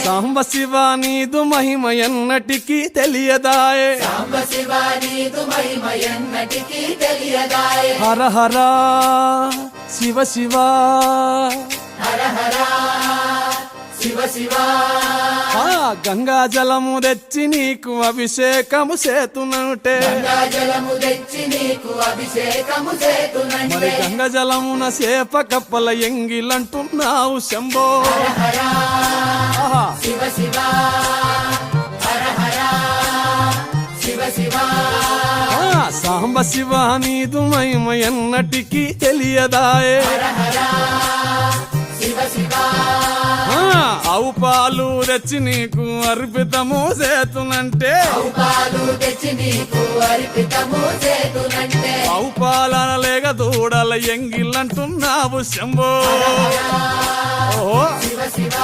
సాంబ శివ నీదు మహిమ ఎన్నటికీ తెలియదాయే సాంబ శివ నీదు మహిమ ఎన్నటికీ తెలియదాయే హర హర శివ శివ హర హర శివ శివ గంగా జలము తెచ్చి నీకు అభిషేకము చేతునంటే గంగా జలము తెచ్చి నీకు అభిషేకము చేతునంటే మరి గంగా జలమున సేప కప్పల ఎంగిలంటున్నావు శంభో హర ఆహా. శివ శివ హర హర శివ శివ సాంబ శివ నీదు మహిమ ఎన్నటికీ తెలియదాయే హర హర శివ శివ ఆవు పాలు తెచ్చి నీకు అర్పితము చేతునంటే పాలు తెచ్చి నీకు అర్పితము చేతునంటే ఆవు పాలన లేక దూడల ఎంగిలంటున్నావు శంభో ఓహో శివ శివ